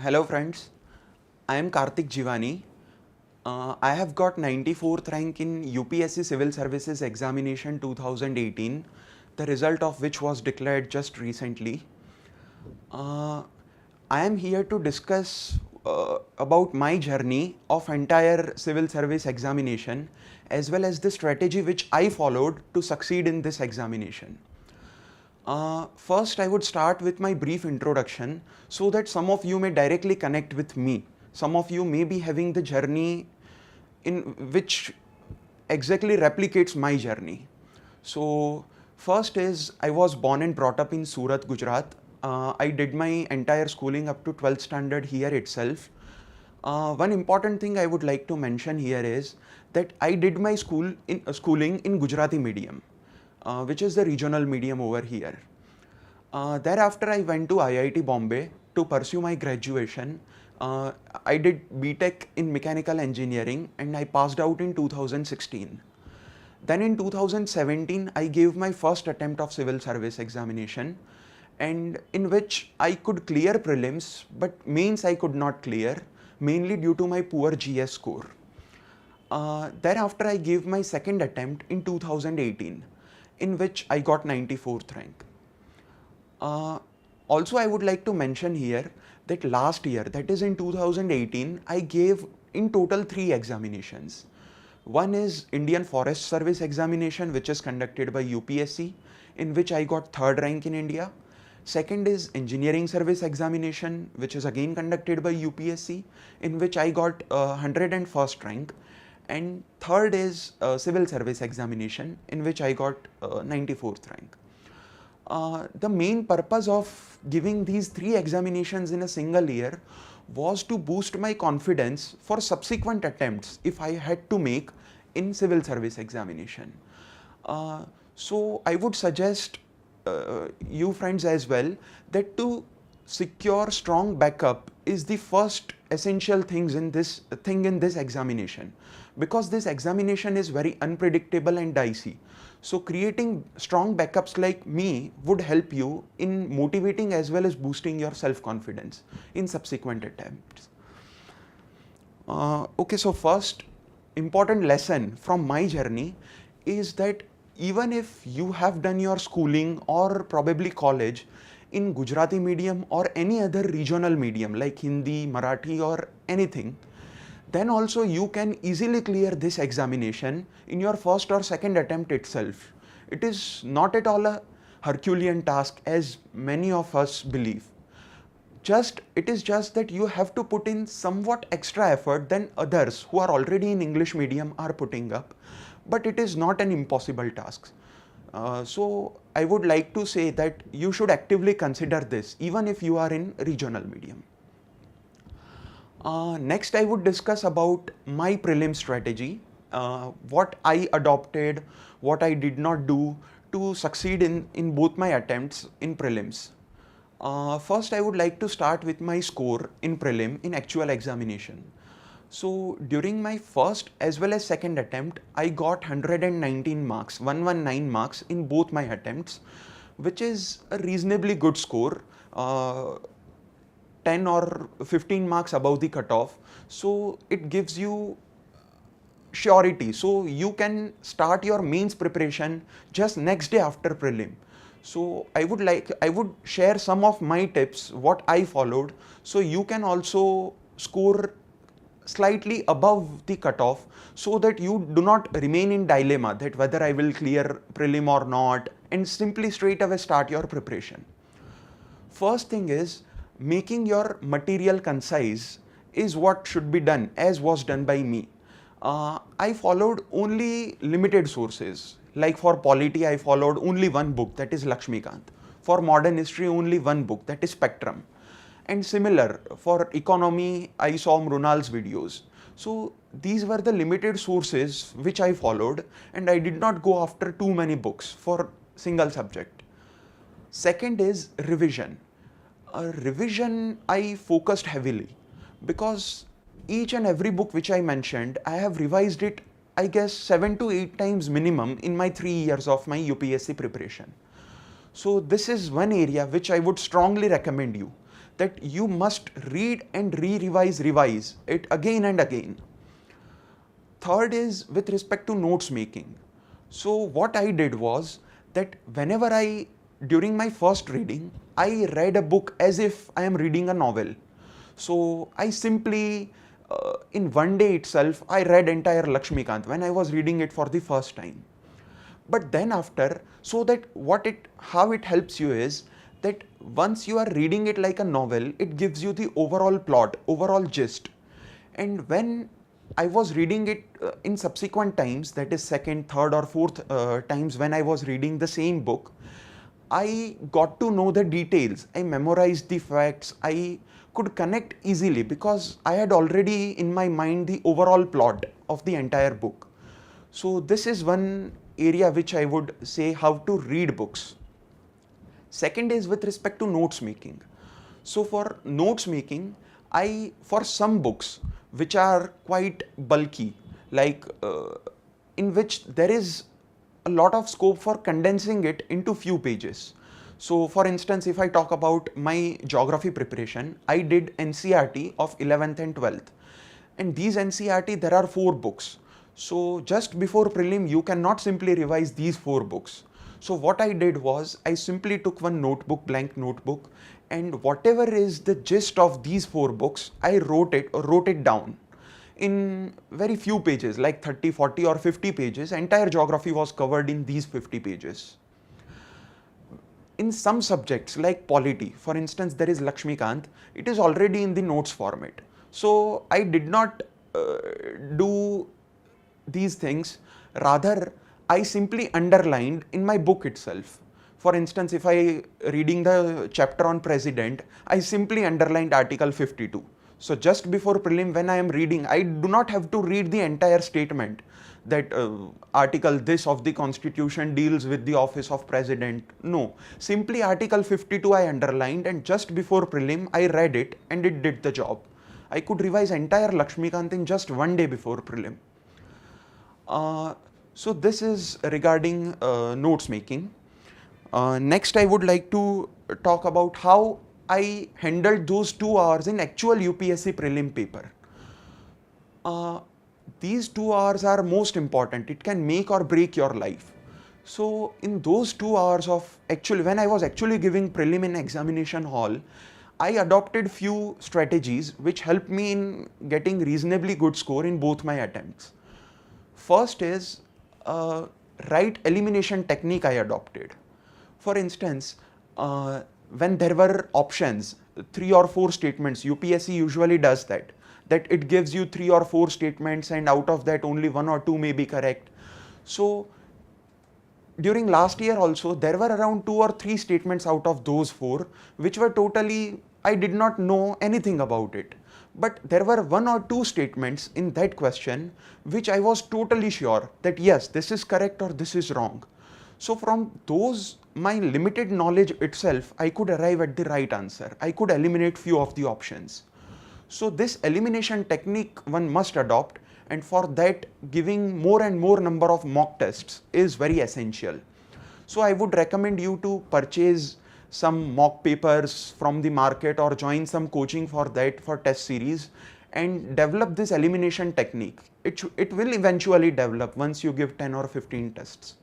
Hello friends, I am Kartik Jivani. I have got 94th rank in UPSC Civil Services Examination 2018, the result of which was declared just recently. I am here to discuss about my journey of entire civil service examination as well as the strategy which I followed to succeed in this examination. First, I would start with my brief introduction so that some of you may directly connect with me. Some of you may be having the journey in which exactly replicates my journey. So, first is I was born and brought up in Surat, Gujarat. I did my entire schooling up to 12th standard here itself. One important thing I would like to mention here is that I did my schooling in Gujarati medium. Which is the regional medium over here. Thereafter, I went to IIT Bombay to pursue my graduation. I did BTech in Mechanical Engineering and I passed out in 2016. Then in 2017, I gave my first attempt of civil service examination, and in which I could clear prelims, but mains I could not clear, mainly due to my poor GS score. Thereafter, I gave my second attempt in 2018. In which I got 94th rank. Also, I would like to mention here that last year, that is in 2018, I gave in total 3 examinations. One is Indian Forest Service examination, which is conducted by UPSC, in which I got 3rd rank in India. Second is Engineering Service examination, which is again conducted by UPSC, in which I got 101st rank. And third is civil service examination, in which I got 94th rank. The main purpose of giving these 3 examinations in a single year was to boost my confidence for subsequent attempts if I had to make in civil service examination. So I would suggest you friends as well that to secure strong backup is the first essential thing in this examination, because this examination is very unpredictable and dicey. So creating strong backups like me would help you in motivating as well as boosting your self-confidence in subsequent attempts. Okay, so first important lesson from my journey is that even if you have done your schooling or probably college in Gujarati medium or any other regional medium like Hindi, Marathi or anything, then also you can easily clear this examination in your first or second attempt itself. It is not at all a Herculean task as many of us believe. It is just that you have to put in somewhat extra effort than others who are already in English medium are putting up, but it is not an impossible task. So I would like to say that you should actively consider this even if you are in regional medium. Next, I would discuss about my prelim strategy, what I adopted, what I did not do to succeed in both my attempts in prelims. First, I would like to start with my score in prelim in actual examination. So during my first as well as second attempt, I got 119 marks, 119 marks in both my attempts, which is a reasonably good score, 10 or 15 marks above the cutoff. So it gives you surety. So you can start your mains preparation just next day after prelim. So I would share some of my tips, what I followed, so you can also score slightly above the cutoff so that you do not remain in dilemma that whether I will clear prelim or not, and simply straight away start your preparation. First thing is making your material concise is what should be done, as was done by me. I followed only limited sources. Like for polity, I followed only one book, that is Lakshmikant. For modern history, only one book, that is Spectrum. And similar, for economy, I saw Mrunal's videos. So these were the limited sources which I followed, and I did not go after too many books for single subject. Second is revision. Revision I focused heavily because each and every book which I mentioned, I have revised it, I guess 7 to 8 times minimum in my 3 years of my UPSC preparation. So this is one area which I would strongly recommend you, that you must read and revise it again and again. Third is with respect to notes making. So what I did was that during my first reading, I read a book as if I am reading a novel. So I simply, in one day itself, I read entire Lakshmikant when I was reading it for the first time. But then after, so that how it helps you is that once you are reading it like a novel, it gives you the overall plot, overall gist. And when I was reading it in subsequent times, that is second, third or fourth times when I was reading the same book, I got to know the details. I memorized the facts. I could connect easily because I had already in my mind the overall plot of the entire book. So this is one area which I would say how to read books. Second is with respect to notes making. So for notes making, for some books which are quite bulky, like in which there is a lot of scope for condensing it into few pages. So for instance, if I talk about my geography preparation, I did NCERT of 11th and 12th. And these NCERT, there are 4 books. So just before prelim, you cannot simply revise these 4 books. So what I did was, I simply took one notebook, blank notebook, and whatever is the gist of these 4 books, I wrote it down in very few pages, like 30, 40 or 50 pages. Entire geography was covered in these 50 pages. In some subjects like polity, for instance, there is Lakshmikant, it is already in the notes format. So I did not do these things, rather I simply underlined in my book itself. For instance, if I reading the chapter on president, I simply underlined article 52. So just before prelim, when I am reading, I do not have to read the entire statement that article this of the constitution deals with the office of president. No, simply article 52 I underlined, and just before prelim, I read it and it did the job. I could revise entire Lakshmikant in just one day before prelim. So this is regarding notes making. Next, I would like to talk about how I handled those 2 hours in actual UPSC prelim paper. These 2 hours are most important. It can make or break your life. So in those 2 hours when I was actually giving prelim in examination hall, I adopted few strategies which helped me in getting reasonably good score in both my attempts. First is right elimination technique I adopted. For instance, when there were options, 3 or 4 statements, UPSC usually does that it gives you 3 or 4 statements and out of that only 1 or 2 may be correct. So during last year also, there were around 2 or 3 statements out of those 4 which were totally, I did not know anything about it. But there were 1 or 2 statements in that question which I was totally sure that yes, this is correct or this is wrong. So from those, my limited knowledge itself, I could arrive at the right answer. I could eliminate few of the options. So this elimination technique one must adopt, and for that giving more and more number of mock tests is very essential. So I would recommend you to purchase some mock papers from the market or join some coaching for that, for test series, and develop this elimination technique. It will eventually develop once you give 10 or 15 tests.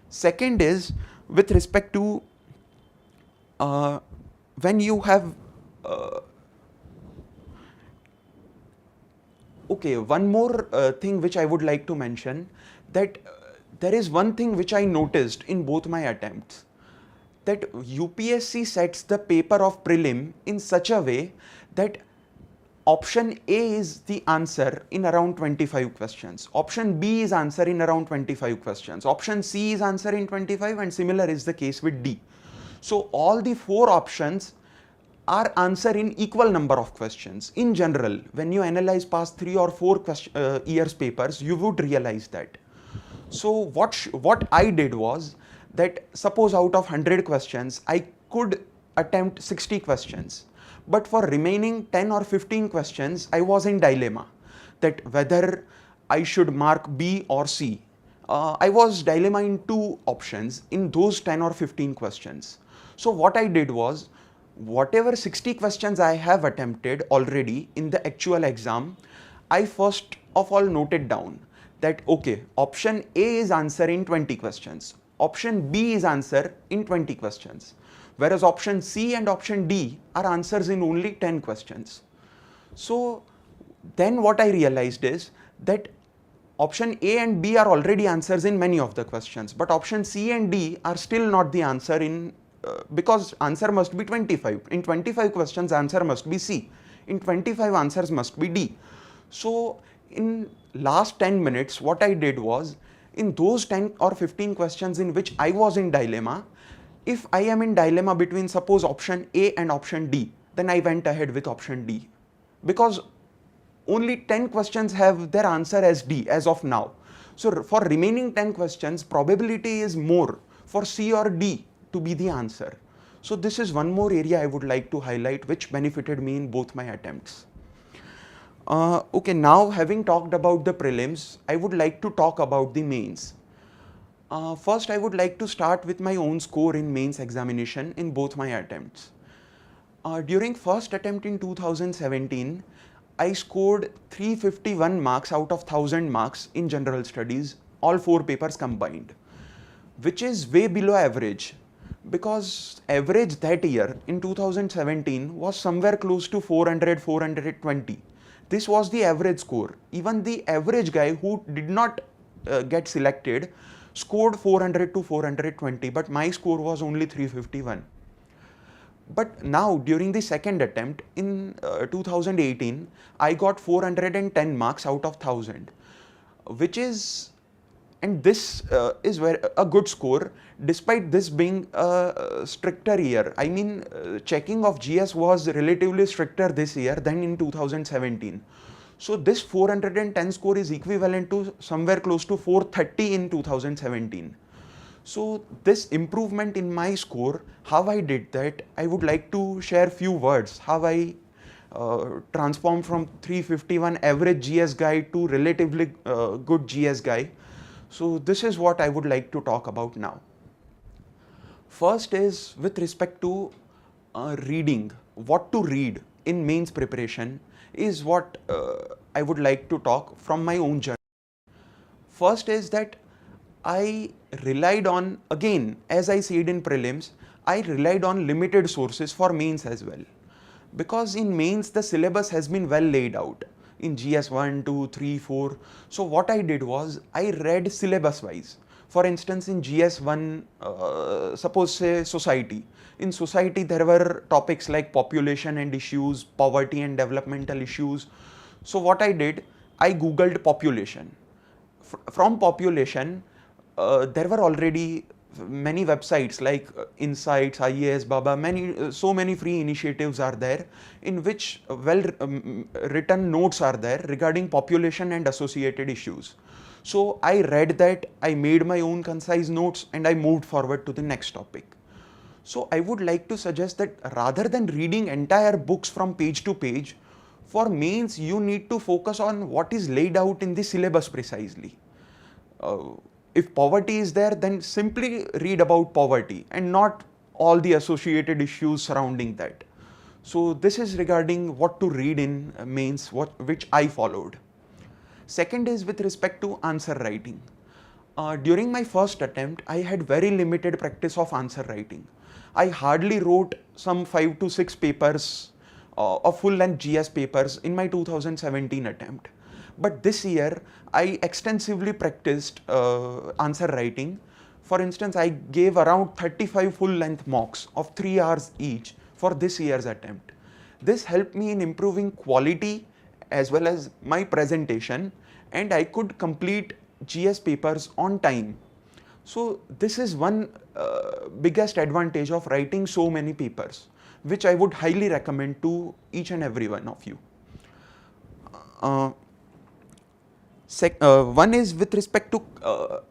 Second is with respect to when you have one more thing which I would like to mention, that there is one thing which I noticed in both my attempts, that UPSC sets the paper of prelim in such a way that option A is the answer in around 25 questions, option B is answer in around 25 questions, option C is answer in 25, and similar is the case with D. So all the 4 options are answer in equal number of questions. In general, when you analyze past 3 or 4 years papers, you would realize that. So what I did was that suppose out of 100 questions, I could attempt 60 questions. But for remaining 10 or 15 questions, I was in dilemma that whether I should mark B or C. I was dilemma in 2 options in those 10 or 15 questions. So what I did was, whatever 60 questions I have attempted already in the actual exam, I first of all noted down that okay, option A is answer in 20 questions, option B is answer in 20 questions, whereas option C and option D are answers in only 10 questions. So then what I realized is that option A and B are already answers in many of the questions, but option C and D are still not the answer in because answer must be 25. In 25 questions, answer must be C. In 25 answers must be D. So in last 10 minutes, what I did was, in those 10 or 15 questions in which I was in dilemma, if I am in dilemma between suppose option A and option D, then I went ahead with option D. Because only 10 questions have their answer as D as of now. So for remaining 10 questions, probability is more for C or D to be the answer. So this is one more area I would like to highlight which benefited me in both my attempts. Okay, now having talked about the prelims, I would like to talk about the mains. First, I would like to start with my own score in mains examination in both my attempts. During first attempt in 2017, I scored 351 marks out of 1000 marks in general studies, all 4 papers combined, which is way below average, because average that year in 2017 was somewhere close to 400, 420. This was the average score. Even the average guy who did not get selected scored 400 to 420, but my score was only 351. But now during the second attempt in 2018, I got 410 marks out of 1000, which is, and this is a good score despite this being a stricter year. I mean, checking of GS was relatively stricter this year than in 2017. So this 410 score is equivalent to somewhere close to 430 in 2017. So this improvement in my score, how I did that, I would like to share few words, how I transformed from 351 average GS guy to relatively good GS guy. So this is what I would like to talk about now. First is with respect to reading, what to read in mains preparation is what I would like to talk from my own journey. First is that I relied on, again, as I said in prelims, I relied on limited sources for mains as well. Because in mains, the syllabus has been well laid out in GS 1, 2, 3, 4. So what I did was, I read syllabus wise. For instance, in GS 1, suppose say society. In society, there were topics like population and issues, poverty and developmental issues. So what I did, I googled population. From population, there were already many websites like Insights, IAS, Baba, so many free initiatives are there in which written notes are there regarding population and associated issues. So I read that, I made my own concise notes, and I moved forward to the next topic. So I would like to suggest that rather than reading entire books from page to page, for mains you need to focus on what is laid out in the syllabus precisely. If poverty is there, then simply read about poverty and not all the associated issues surrounding that. So this is regarding what to read in mains, which I followed. Second is with respect to answer writing. During my first attempt, I had very limited practice of answer writing. I hardly wrote some 5 to 6 papers of full-length GS papers in my 2017 attempt. But this year, I extensively practiced answer writing. For instance, I gave around 35 full-length mocks of 3 hours each for this year's attempt. This helped me in improving quality as well as my presentation, and I could complete GS papers on time. So this is one biggest advantage of writing so many papers, which I would highly recommend to each and every one of you. One is with respect to,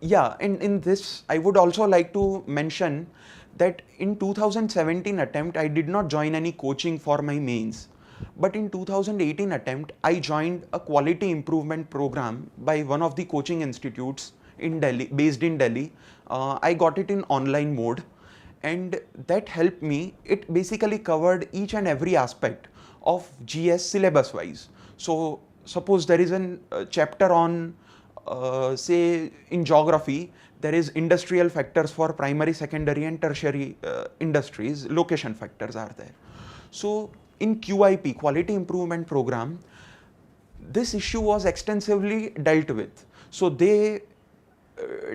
and in this I would also like to mention that in 2017 attempt I did not join any coaching for my mains, but in 2018 attempt I joined a quality improvement program by one of the coaching institutes in Delhi, based in Delhi. I got it in online mode, and that helped me. It basically covered each and every aspect of GS syllabus wise. So suppose there is a chapter on say in geography, there is industrial factors for primary, secondary and tertiary industries, location factors are there. So in QIP, Quality Improvement Program, this issue was extensively dealt with. So they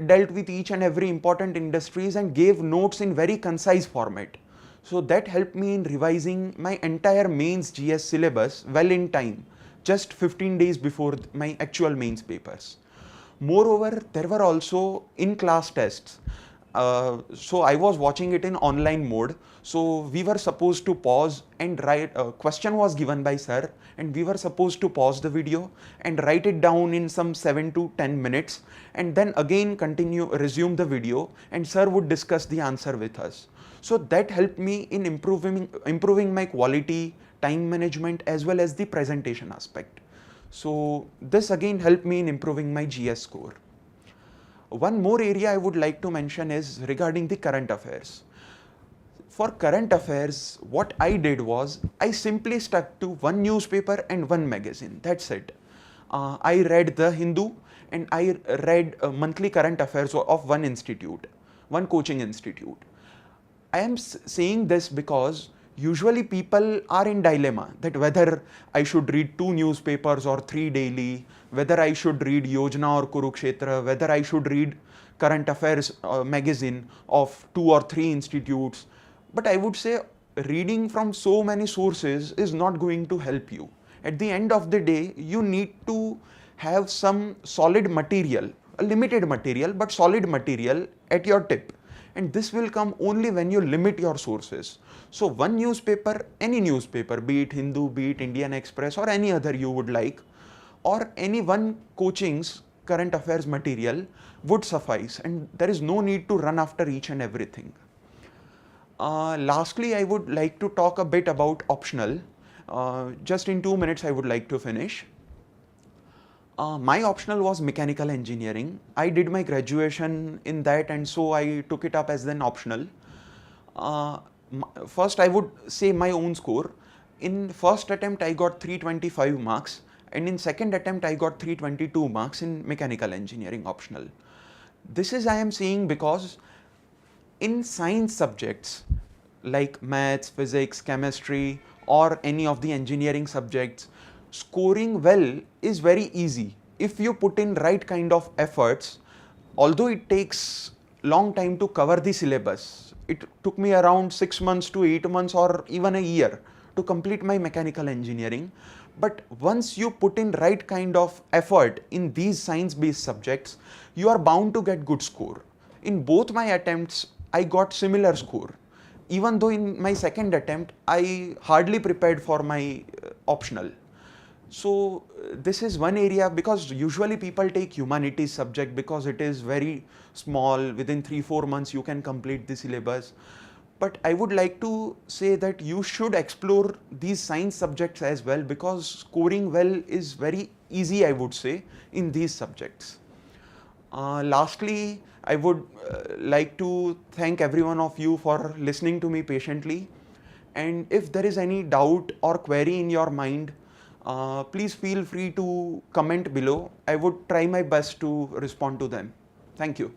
dealt with each and every important industries and gave notes in very concise format. So that helped me in revising my entire mains GS syllabus well in time, just 15 days before my actual mains papers. Moreover, there were also in-class tests. So I was watching it in online mode. So we were supposed to pause and write, a question was given by sir, and we were supposed to pause the video and write it down in some 7 to 10 minutes, and then again resume the video, and sir would discuss the answer with us. So that helped me in improving my quality, time management, as well as the presentation aspect. So this again helped me in improving my GS score. One more area I would like to mention is regarding the current affairs. For current affairs, what I did was I simply stuck to one newspaper and one magazine. That's it. I read The Hindu and I read monthly current affairs of one institute, one coaching institute. I am saying this because usually people are in dilemma that whether I should read 2 newspapers or 3 daily, whether I should read Yojana or Kurukshetra, whether I should read current affairs magazine of 2 or 3 institutes. But I would say reading from so many sources is not going to help you. At the end of the day, you need to have some solid material, a limited material, but solid material at your tip. And this will come only when you limit your sources. So one newspaper, any newspaper, be it Hindu, be it Indian Express or any other you would like, or any one coaching's current affairs material would suffice, and there is no need to run after each and everything. Lastly, I would like to talk a bit about optional. Just in 2 minutes I would like to finish. My optional was mechanical engineering. I did my graduation in that, and so I took it up as an optional. First I would say my own score. In first attempt I got 325 marks, and in second attempt I got 322 marks in mechanical engineering optional. This is I am saying because in science subjects like maths, physics, chemistry or any of the engineering subjects, scoring well is very easy if you put in right kind of efforts. Although it takes long time to cover the syllabus, it took me around 6 months to 8 months or even a year to complete my mechanical engineering. But once you put in right kind of effort in these science based subjects, you are bound to get good score. In both my attempts I got similar score, even though in my second attempt I hardly prepared for my optional. So this is one area, because usually people take humanities subject because it is very small, within 3-4 months you can complete the syllabus. But I would like to say that you should explore these science subjects as well, because scoring well is very easy, I would say, in these subjects. Lastly, I would like to thank every one of you for listening to me patiently. And if there is any doubt or query in your mind, please feel free to comment below. I would try my best to respond to them. Thank you.